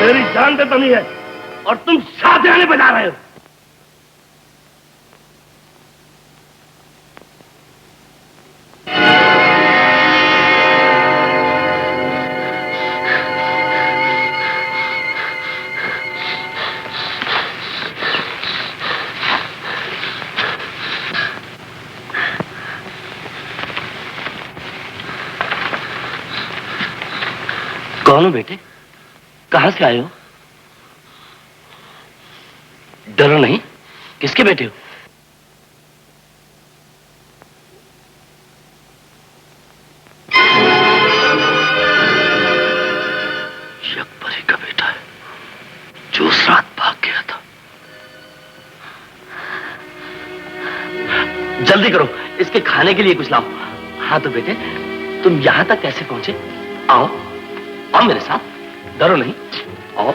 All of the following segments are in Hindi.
मेरी जान पे बनी है और तुम साथियाने बजा रहे हो। कौन हो बेटे? कहां से आए हो? डरो नहीं। किसके बेटे हो? यकबरी का बेटा है जो उस रात भाग गया था। जल्दी करो, इसके खाने के लिए कुछ लाओ। हाँ तो बेटे, तुम यहां तक कैसे पहुंचे? आओ आओ मेरे साथ, डरो नहीं, आओ।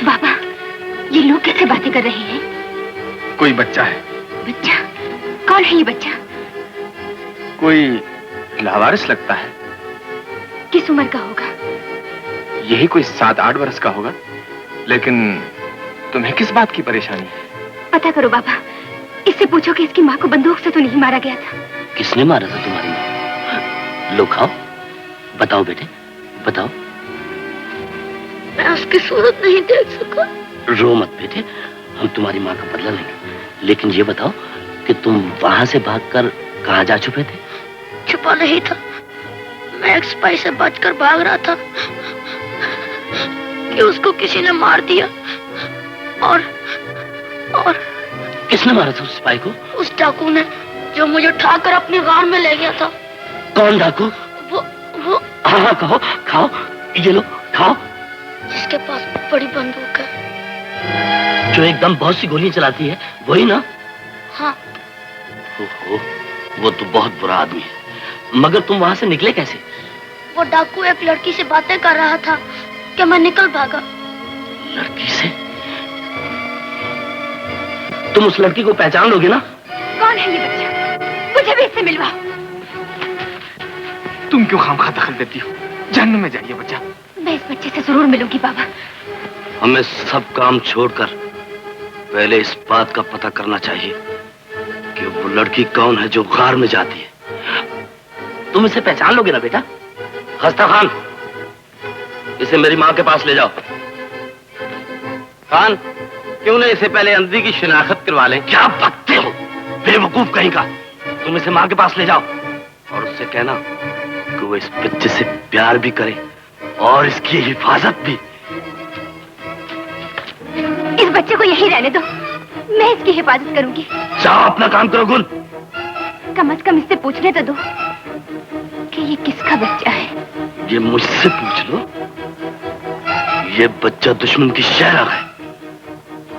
बाबा, ये लोग किससे बातें कर रहे हैं? कोई बच्चा है। बच्चा? कौन है ये बच्चा? कोई लावारिस लगता है। किस उम्र का होगा? यही कोई 7-8 वर्ष का होगा। लेकिन तुम्हें किस बात की परेशानी है? पता करो बाबा, इससे पूछो कि इसकी माँ को बंदूक से तो नहीं मारा गया था। किसने मारा था तुम्हारी माँ? लो खाओ, बताओ बेटे, बताओ। मैं उसकी सूरत नहीं देख सका। रो मत बेटे, हम तुम्हारी माँ का बदला लेंगे। लेकिन ये बताओ कि तुम वहां से भागकर कहाँ जा छुपे थे? छुपा नहीं था, मैं एक सिपाही से बचकर भाग रहा था कि उसको किसी ने मार दिया। और किसने मारा था उस सिपाही को? उस डाकू ने, जो मुझे उठाकर अपनी गाड़ में ले गया था। कौन डाकू? वो हाँ कहो, खाओ, ये लो खाओ। जिसके पास बड़ी बंदूक है, जो एकदम बहुत सी गोलियां चलाती है, वही ना? हाँ। ओहो, वो तो बहुत बुरा आदमी है। मगर तुम वहां से निकले कैसे? वो डाकू एक लड़की से बातें कर रहा था कि मैं निकल भागा। लड़की से? तुम उस लड़की को पहचान लोगे ना? कौन है ये बच्चा? मुझे भी इससे मिलवाओ। तुम क्यों खामखा दखल देती हो? जहन्नुम में जाइए बच्चा। मैं इस बच्चे से जरूर मिलूंगी बाबा। हमें सब काम छोड़कर पहले इस बात का पता करना चाहिए कि वो लड़की कौन है जो गार में जाती है। तुम इसे पहचान लोगे ना बेटा? खस्ता खान, इसे मेरी माँ के पास ले जाओ। खान, क्यों नहीं इसे पहले अंधी की शिनाख्त करवा लें? क्या बकते हो बेवकूफ कहीं का। तुम इसे माँ के पास ले जाओ और उससे कहना कि वो इस बच्चे से प्यार भी करे और इसकी हिफाजत भी। इस बच्चे को यहीं रहने दो, मैं इसकी हिफाजत करूंगी। जाओ अपना काम करो गुल। कम से कम इससे पूछने तो दो कि ये किसका बच्चा है। ये मुझसे पूछ लो। ये बच्चा दुश्मन की शहरा है,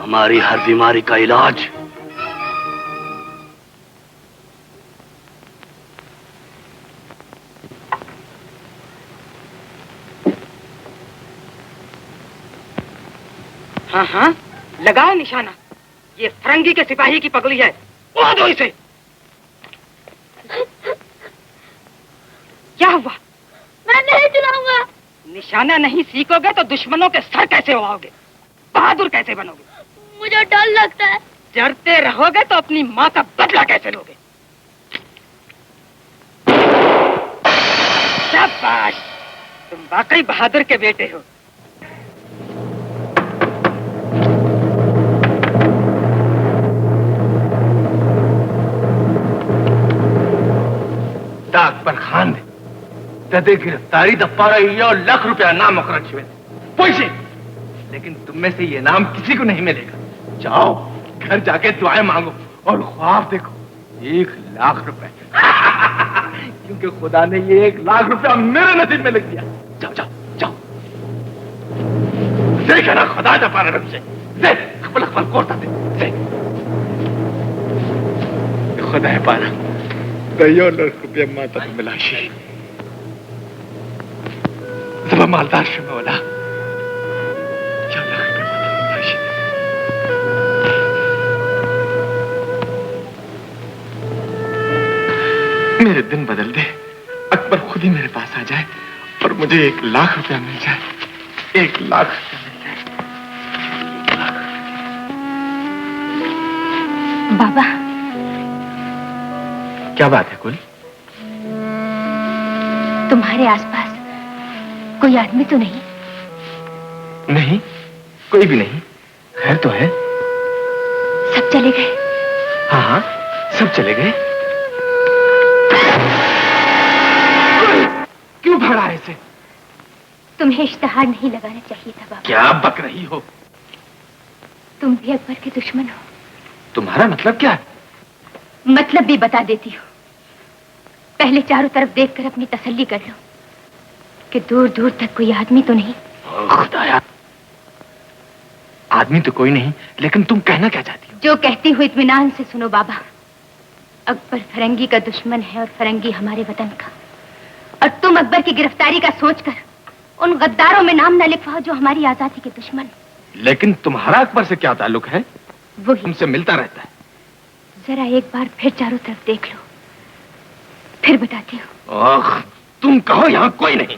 हमारी हर बीमारी का इलाज। हाँ हाँ, लगाओ निशाना। ये फरंगी के सिपाही की पगली है, उड़ा दो इसे। क्या हुआ? मैं नहीं चलाऊंगा। निशाना नहीं सीखोगे तो दुश्मनों के सर कैसे उड़ाओगे? बहादुर कैसे बनोगे? मुझे डर लगता है। डरते रहोगे तो अपनी माँ का बदला कैसे लोगे? शाबाश, तुम वाकई बहादुर के बेटे हो। डाक पर खान ने तदे गिरफ्तारी दपा रही है और लाख रुपया नाम मुकर्रर छुए पैसे। लेकिन तुम में से ये नाम किसी को नहीं मिलेगा। जाओ घर जाके दुआएं मांगो और ख्वाब देखो 1 लाख रुपए। क्योंकि खुदा ने ये 1 लाख रुपया मेरे नसीब में लिख दिया। जाओ जाओ जाओ, देखा ना खुदा दपा रहा से देख खपल खपल कोरता दे खुदा है पाना दयो 1 लाख रुपया माता को मिलाशी जब मालदार शुमे वाला बदल दे, अकबर खुद ही मेरे पास आ जाए और मुझे 1 लाख रुपया मिल जाए। 1 लाख रुपया मिल जाए। बाबा, क्या बात है कुल? तुम्हारे आसपास कोई आदमी तो नहीं? नहीं, कोई भी नहीं। खैर तो है। सब चले गए? हाँ हाँ, सब चले गए। क्यों भड़ा है इसे? तुम्हें इश्तिहार नहीं लगाना चाहिए था बाबा। क्या बक रही हो? तुम भी अकबर के दुश्मन हो। तुम्हारा मतलब क्या है? मतलब भी बता देती हूँ। पहले चारों तरफ देखकर अपनी तसल्ली कर लो कि दूर दूर तक कोई आदमी तो नहीं। खुदाया, आदमी तो कोई नहीं, लेकिन तुम कहना क्या चाहती हो? जो कहती हूँ इत्मीनान से सुनो बाबा। अकबर फरंगी का दुश्मन है और फरंगी हमारे वतन का। और तुम अकबर की गिरफ्तारी का सोचकर उन गद्दारों में नाम न लिखवाओ जो हमारी आजादी के दुश्मन। लेकिन तुम्हारा अकबर से क्या ताल्लुक है? वो तुमसे मिलता रहता है। जरा एक बार फिर चारों तरफ देख लो, फिर बताती हूँ। ओह, तुम कहो यहाँ कोई नहीं।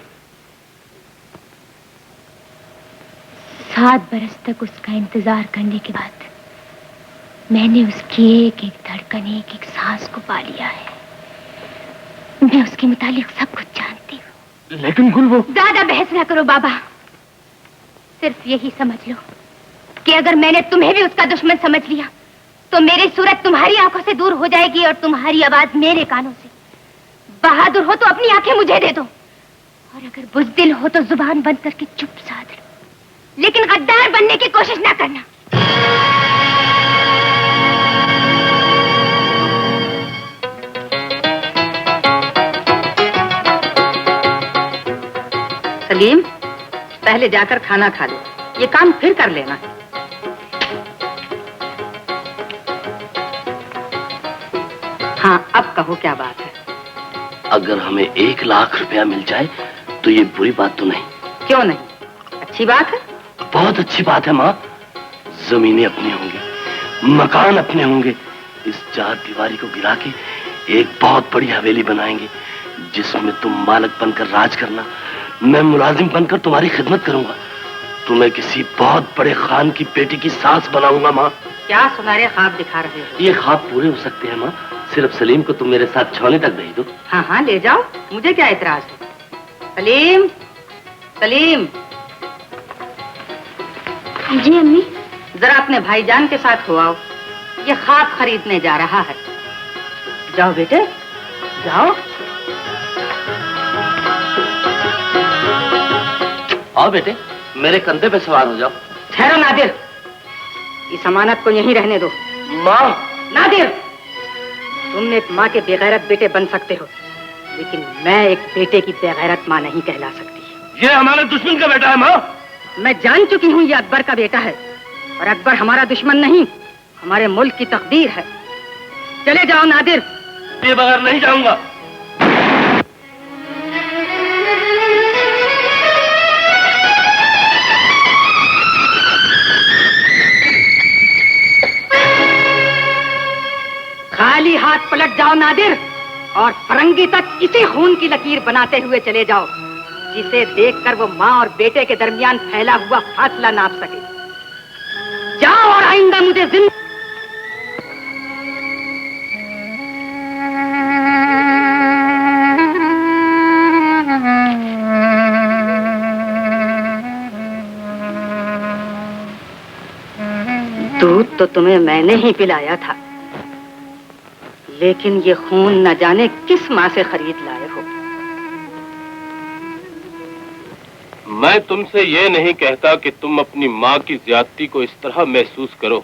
7 बरस तक उसका इंतजार करने के बाद मैंने उसकी एक एक धड़कन, एक एक सांस को पा लिया है। मैं उसके मुतालिक सब कुछ जानती हूँ। लेकिन गुल, वो ज्यादा बहस ना करो बाबा। सिर्फ यही समझ लो कि अगर मैंने तुम्हें भी उसका दुश्मन समझ लिया तो मेरी सूरत तुम्हारी आंखों से दूर हो जाएगी और तुम्हारी आवाज मेरे कानों से। बहादुर हो तो अपनी आंखें मुझे दे दो, और अगर बुज़दिल हो तो जुबान बंद करके चुप साध लो, लेकिन गद्दार बनने की कोशिश ना करना। सलीम, पहले जाकर खाना खा लो, ये काम फिर कर लेना। हाँ, अब कहो क्या बात है? अगर हमें 1 लाख रुपया मिल जाए तो ये बुरी बात तो नहीं। क्यों नहीं? अच्छी बात है। बहुत अच्छी बात है माँ। जमीनें अपनी होंगी, मकान अपने होंगे। इस 4 दीवारी को गिरा के एक बहुत बड़ी हवेली बनाएंगे जिसमें तुम मालिक बनकर राज करना, मैं मुलाजिम बनकर तुम्हारी खिदमत करूंगा। तुम्हें किसी बहुत बड़े खान की बेटी की सास बनाऊंगा माँ। क्या सुनहरे ख्वाब दिखा रहे हो? ये ख्वाब पूरे हो सकते हैं माँ, सिर्फ सलीम को तुम मेरे साथ छावनी तक भेज दो। हाँ हाँ, ले जाओ, मुझे क्या एतराज है। सलीम, सलीम। जी अम्मी। जरा अपने भाईजान के साथ हो आओ, ये ख्वाब खरीदने जा रहा है। जाओ बेटे, जाओ। आओ बेटे, मेरे कंधे पे सवार हो जाओ। ठहरो नादिर, इस अमानत को यहीं रहने दो। माँ। नादिर, तुम एक माँ के बेगैरत बेटे बन सकते हो, लेकिन मैं एक बेटे की बेगैरत माँ नहीं कहला सकती। ये हमारे दुश्मन का बेटा है माँ। मैं जान चुकी हूँ ये अकबर का बेटा है, और अकबर हमारा दुश्मन नहीं, हमारे मुल्क की तकदीर है। चले जाओ नादिर। ये बगैर नहीं जाऊंगा। खाली हाथ पलट जाओ नादिर, और फरंगी तक इसी खून की लकीर बनाते हुए चले जाओ जिसे देखकर वो माँ और बेटे के दरमियान फैला हुआ फासला नाप सके। जाओ और आइंदा मुझे जिंदा। दूध तो तुम्हें मैंने ही पिलाया था, लेकिन ये खून न जाने किस माँ से खरीद लाए हो। मैं तुमसे ये नहीं कहता कि तुम अपनी माँ की ज्यादती को इस तरह महसूस करो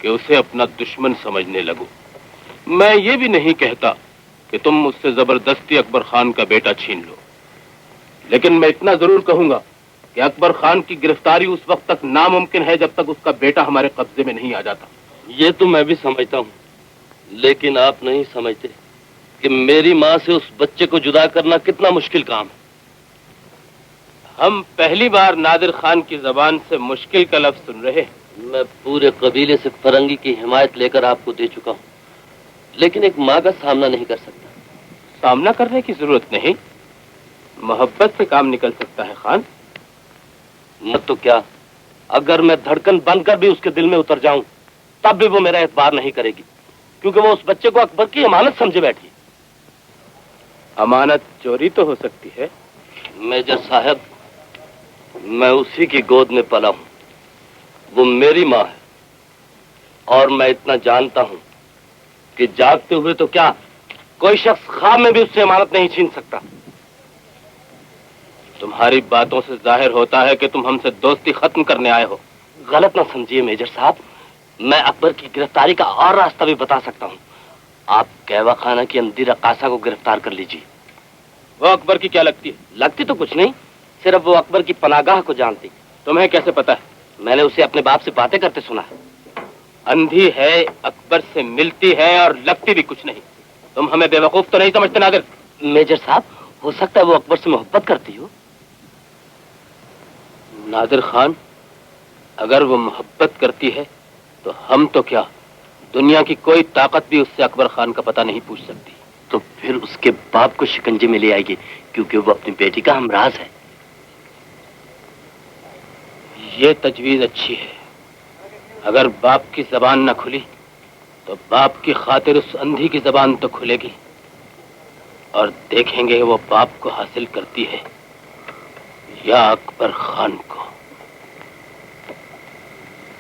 कि उसे अपना दुश्मन समझने लगो। मैं ये भी नहीं कहता कि तुम उससे जबरदस्ती अकबर खान का बेटा छीन लो, लेकिन मैं इतना जरूर कहूंगा कि अकबर खान की गिरफ्तारी उस वक्त तक नामुमकिन है जब तक उसका बेटा हमारे कब्जे में नहीं आ जाता। ये तो मैं भी समझता हूँ, लेकिन आप नहीं समझते कि मेरी माँ से उस बच्चे को जुदा करना कितना मुश्किल काम है। हम पहली बार नादिर खान की जबान से मुश्किल का लफ्ज सुन रहे हैं। मैं पूरे कबीले से फरंगी की हिमायत लेकर आपको दे चुका हूँ, लेकिन एक माँ का सामना नहीं कर सकता। सामना करने की जरूरत नहीं, मोहब्बत से काम निकल सकता है खान। मत तो क्या, अगर मैं धड़कन बनकर भी उसके दिल में उतर जाऊं तब भी वो मेरा एतबार नहीं करेगी, क्योंकि वो उस बच्चे को अकबर की अमानत समझे बैठी। अमानत चोरी तो हो सकती है। मेजर साहब, मैं उसी की गोद में पला हूं, वो मेरी माँ है, और मैं इतना जानता हूं कि जागते हुए तो क्या, कोई शख्स ख्वाब में भी उससे अमानत नहीं छीन सकता। तुम्हारी बातों से जाहिर होता है कि तुम हमसे दोस्ती खत्म करने आए हो। गलत ना समझिए मेजर साहब, मैं अकबर की गिरफ्तारी का और रास्ता भी बता सकता हूं। आप कहवा खाना की अंधी रकासा को गिरफ्तार कर लीजिए। वो अकबर की क्या लगती है? लगती तो कुछ नहीं, सिर्फ वो अकबर की पनागाह को जानती। तुम्हें कैसे पता है? मैंने उसे अपने बाप से बातें करते सुना है। अंधी है, अकबर से मिलती है और लगती भी कुछ नहीं। तुम हमें बेवकूफ तो नहीं समझते नादिर? मेजर साहब, हो सकता है वो अकबर से मोहब्बत करती हो। नादिर खान, अगर वो मोहब्बत करती है तो हम तो क्या, दुनिया की कोई ताकत भी उससे अकबर खान का पता नहीं पूछ सकती। तो फिर उसके बाप को शिकंजे में ले आएगी, क्योंकि वो अपनी बेटी का हमराज है। ये तजवीज अच्छी है। अगर बाप की जबान न खुली तो बाप की खातिर उस अंधी की जबान तो खुलेगी, और देखेंगे वो बाप को हासिल करती है या अकबर खान को।